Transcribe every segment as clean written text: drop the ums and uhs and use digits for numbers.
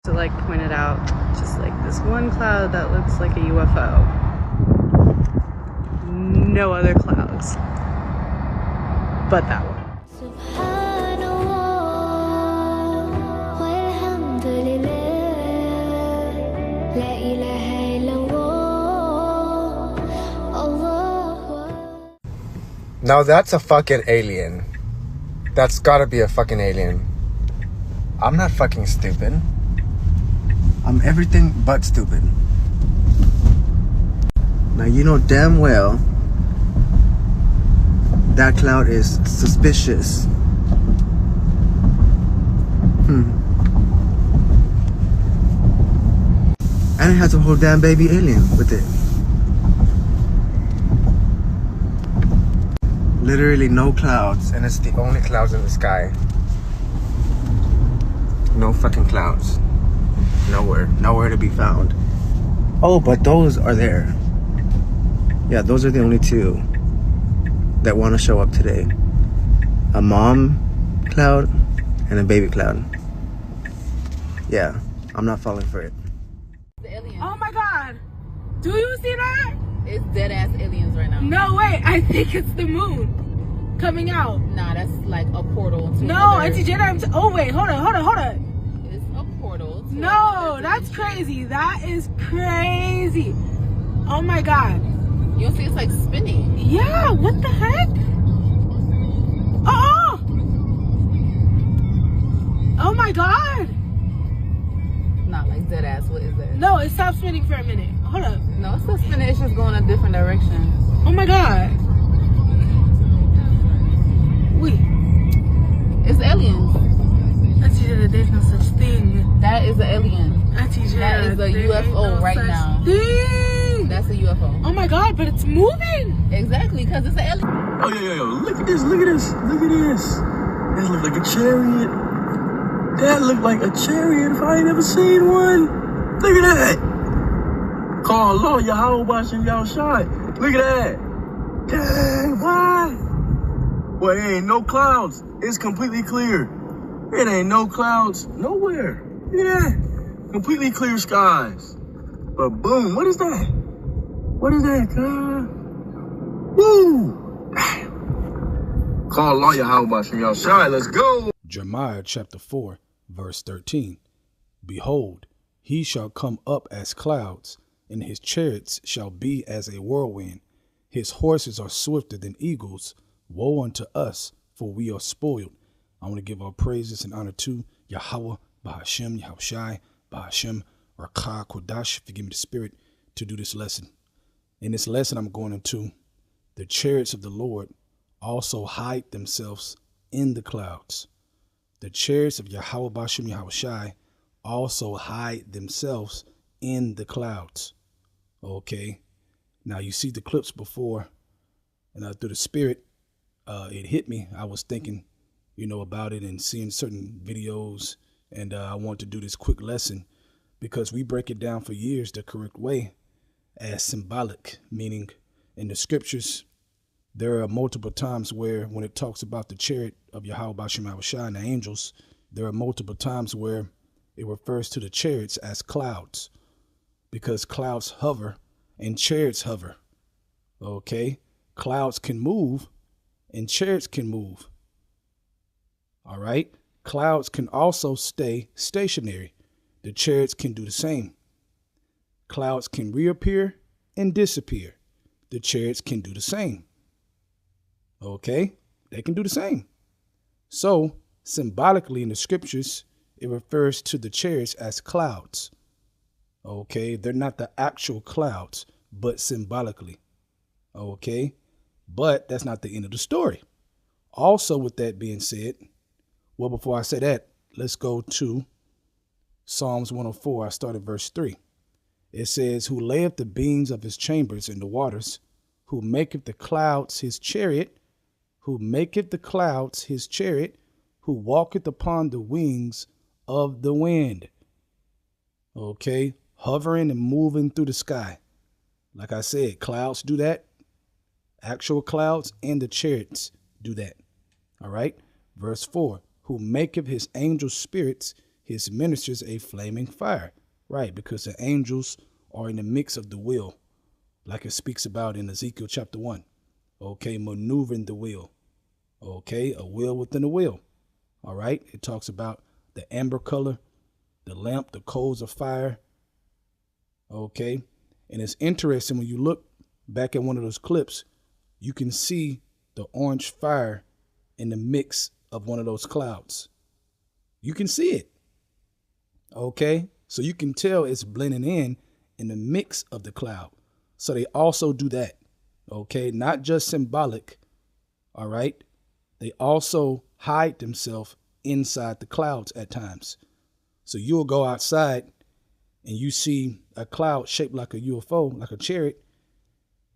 To like point it out, just like this one cloud that looks like a UFO. No other clouds but that one. Now that's a fucking alien. That's gotta be a fucking alien. I'm not fucking stupid. I'm everything but stupid. Now you know damn well that cloud is suspicious. And it has a whole damn baby alien with it. Literally no clouds, and it's the only clouds in the sky. No fucking clouds. Nowhere to be found. Oh, but those are there. Yeah, those are the only two that want to show up today. A mom cloud and a baby cloud. Yeah, I'm not falling for it. The aliens. Oh my god! Do you see that? It's dead ass aliens right now. No way! I think it's the moon coming out. Nah, that's like a portal to No, another... Auntie Jenna, oh wait, hold on. It's a portal to No, that's crazy. That is crazy. Oh my god. You don't see it's like spinning. Yeah, what the heck? Oh! Oh my god. Not like dead ass. What is that? No, it stopped spinning for a minute. Hold up. No, it's still spinning. It's just going a different direction. Oh my god. Wait. It's aliens. Auntie Jenna, there's no such thing. That is an alien. Auntie Jenna, That is a UFO right now. Thing. That's a UFO. Oh my god, but it's moving. Exactly, because it's an alien. Oh, yo, look at this. This look like a chariot. That looked like a chariot if I ain't ever seen one. Look at that. Call Lord YAHAWASHI YAHAWASHI. Look at that. Dang, why? Well, there ain't no clouds. It's completely clear. It ain't no clouds nowhere. Look at that. Completely clear skies. But boom, what is that? What is that, God? Woo! Call Lord YAHAWASHI YAHAWASHI. Let's go. Jeremiah chapter 4, verse 13. Behold, he shall come up as clouds, and his chariots shall be as a whirlwind. His horses are swifter than eagles. Woe unto us, for we are spoiled. I want to give our praises and honor to YAHAWAH, BAHASHAM, YAHAWASHI, BAHASHAM, RAWCHAA, QADASH, forgive me the spirit, to do this lesson. In this lesson, I'm going into the chariots of the Lord also hide themselves in the clouds. The chariots of YAHAWAH, BAHASHAM, YAHAWASHI also hide themselves in the clouds. Okay. Now you see the clips before, and through the spirit, it hit me. I was thinking, about it and seeing certain videos, and I want to do this quick lesson because we break it down for years the correct way as symbolic, meaning in the scriptures, there are multiple times where when it talks about the chariot of YAHAWAH, BAHASHAM, YAHAWASHI and the angels, there are multiple times where it refers to the chariots as clouds because clouds hover and chariots hover. Okay. Clouds can move and chariots can move. All right. Clouds can also stay stationary. The chariots can do the same. Clouds can reappear and disappear. The chariots can do the same. Okay. They can do the same. So symbolically in the scriptures, it refers to the chariots as clouds. Okay. They're not the actual clouds, but symbolically. Okay. But that's not the end of the story. Also, with that being said, well, before I say that, let's go to Psalms 104. I start at verse 3. It says, who layeth the beams of his chambers in the waters, who maketh the clouds his chariot, who maketh the clouds his chariot, who walketh upon the wings of the wind. Okay, hovering and moving through the sky. Like I said, clouds do that. Actual clouds and the chariots do that. All right. Verse 4, who maketh his angel spirits his ministers a flaming fire. Right, because the angels are in the mix of the will, like it speaks about in Ezekiel chapter 1. Okay, maneuvering the will. Okay, a will within a will. All right, it talks about the amber color, the lamp, the coals of fire. Okay, and it's interesting when you look back at one of those clips, you can see the orange fire in the mix of one of those clouds. You can see it. Okay, so you can tell it's blending in the mix of the cloud. So they also do that. Okay, not just symbolic. All right, they also hide themselves inside the clouds at times. So you'll go outside and you see a cloud shaped like a UFO, like a chariot,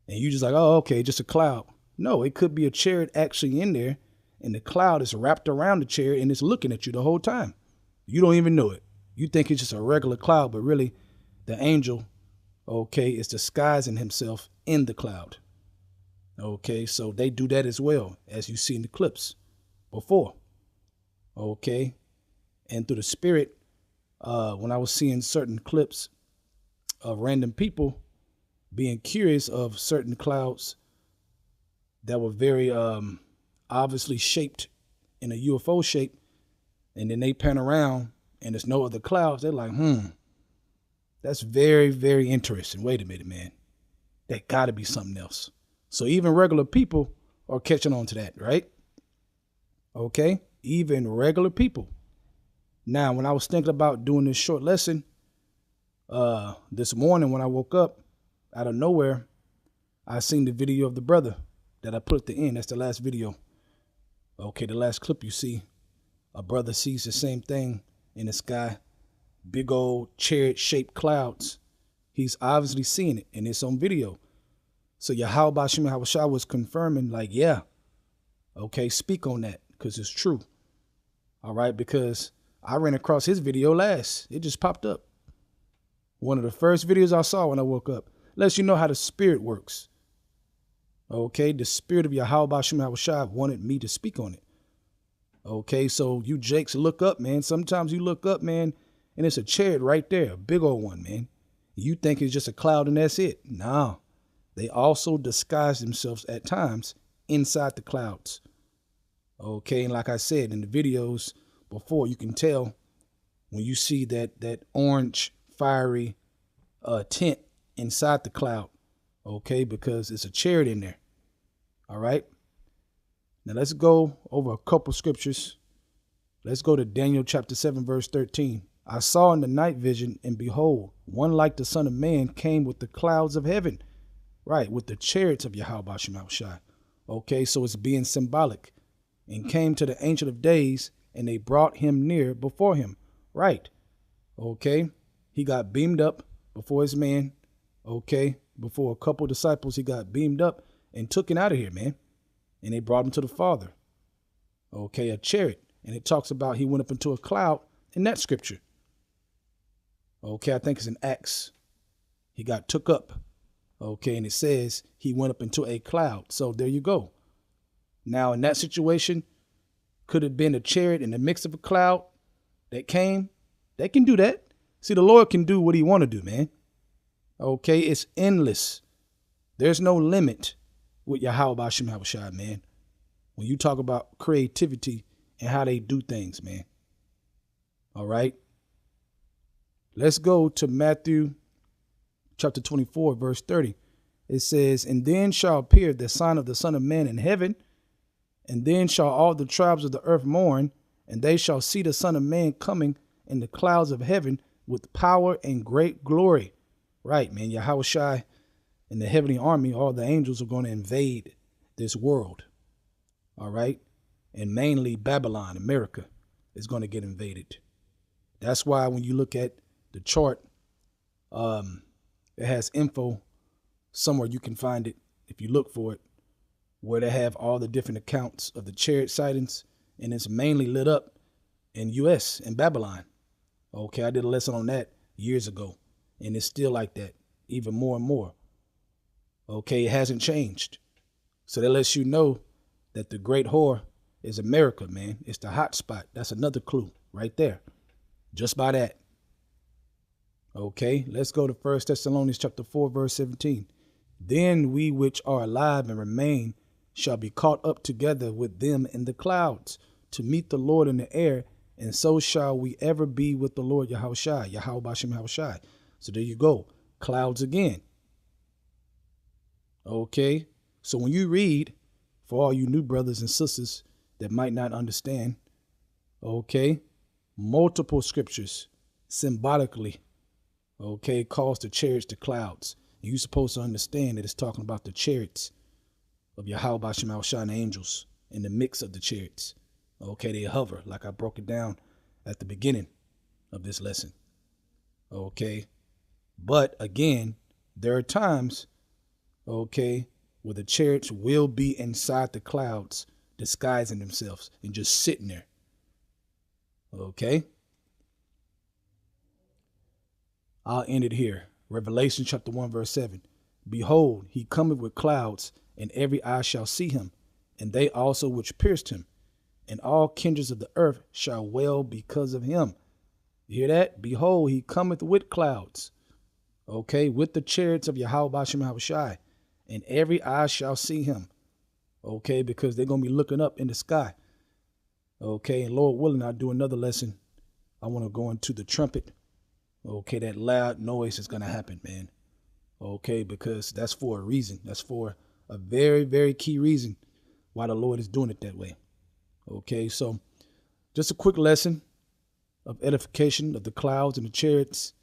and you just like, oh, okay, just a cloud. No, it could be a chariot actually in there, and the cloud is wrapped around the chariot and it's looking at you the whole time. You don't even know it. You think it's just a regular cloud, but really the angel, okay, is disguising himself in the cloud. Okay, so they do that as well, as you see in the clips before. Okay, and through the spirit, when I was seeing certain clips of random people being curious of certain clouds that were very obviously shaped in a UFO shape, and then they pan around and there's no other clouds, they're like, that's very, very interesting. Wait a minute, man. That got to be something else. So even regular people are catching on to that, right? Okay, even regular people. Now, when I was thinking about doing this short lesson, this morning when I woke up, out of nowhere, I seen the video of the brother that I put at the end. That's the last video. Okay, the last clip you see, a brother sees the same thing in the sky, big old chariot-shaped clouds. He's obviously seeing it, and it's on video. So YAHAWASHI was confirming, like, yeah, okay, speak on that, because it's true. All right, because I ran across his video last. It just popped up. One of the first videos I saw when I woke up. Lets you know how the spirit works. Okay, the spirit of YAHAWASHI wanted me to speak on it. Okay, so you Jakes, look up, man. Sometimes you look up, man, and it's a chariot right there, a big old one, man. You think it's just a cloud and that's it. No, they also disguise themselves at times inside the clouds. Okay, and like I said in the videos before, you can tell when you see that orange fiery tint inside the cloud. Okay, because it's a chariot in there. All right. Now let's go over a couple scriptures. Let's go to Daniel chapter 7, verse 13. I saw in the night vision, and behold, one like the Son of Man came with the clouds of heaven. Right, with the chariots of YAHAWASHI. Okay, so it's being symbolic. And came to the Ancient of Days, and they brought him near before him. Right. Okay, he got beamed up before his man. Okay, before a couple disciples, he got beamed up and took him out of here, man. And they brought him to the Father. Okay, a chariot. And it talks about he went up into a cloud in that scripture. Okay, I think it's in Acts. He got took up. Okay, and it says he went up into a cloud. So there you go. Now, in that situation, could have been a chariot in the mix of a cloud that came. They can do that. See, the Lord can do what he want to do, man. Okay, it's endless. There's no limit with YAHAWASHI, man. When you talk about creativity and how they do things, man. All right. Let's go to Matthew chapter 24, verse 30. It says, and then shall appear the sign of the Son of Man in heaven, and then shall all the tribes of the earth mourn, and they shall see the Son of Man coming in the clouds of heaven with power and great glory. Right, man. YAHAWASHI and the heavenly army, all the angels are going to invade this world. All right. And mainly Babylon, America, is going to get invaded. That's why when you look at the chart, it has info somewhere you can find it if you look for it, where they have all the different accounts of the chariot sightings, and it's mainly lit up in U.S. and Babylon. Okay, I did a lesson on that years ago, and it's still like that, even more and more. Okay, it hasn't changed. So that lets you know that the great whore is America, man. It's the hot spot. That's another clue right there. Just by that. Okay, let's go to 1 Thessalonians chapter 4, verse 17. Then we which are alive and remain shall be caught up together with them in the clouds to meet the Lord in the air, and so shall we ever be with the Lord YAHAWASHI, YAHAWASHI. So there you go, clouds again. Okay, so when you read, for all you new brothers and sisters that might not understand, okay, multiple scriptures symbolically, okay, calls the chariots the clouds. And you're supposed to understand that it's talking about the chariots of Yahweh and angels in the mix of the chariots. Okay, they hover, like I broke it down at the beginning of this lesson. Okay, but again, there are times, okay, where the chariots will be inside the clouds, disguising themselves and just sitting there. Okay, I'll end it here. Revelation chapter 1, verse 7. Behold, he cometh with clouds, and every eye shall see him, and they also which pierced him, and all kindreds of the earth shall wail because of him. You hear that? Behold, he cometh with clouds, okay, with the chariots of YAHAWASHI, and every eye shall see him, okay, because they're going to be looking up in the sky. Okay, and Lord willing, I'll do another lesson. I want to go into the trumpet. Okay, that loud noise is going to happen, man. Okay, because that's for a reason. That's for a very, very key reason why the Lord is doing it that way. Okay, so just a quick lesson of edification of the clouds and the chariots.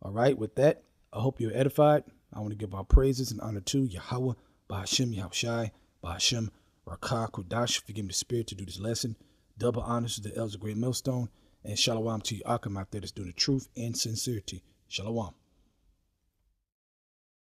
All right, with that, I hope you're edified. I want to give our praises and honor to Yahawah, BAHASHAM, YAHAWASHI, BAHASHAM, RAWCHAA, QADASH. Forgive me the spirit to do this lesson. Double honors to the elders of Great Millstone. And shalom to you, Akam out there that's doing the truth and sincerity. Shalom.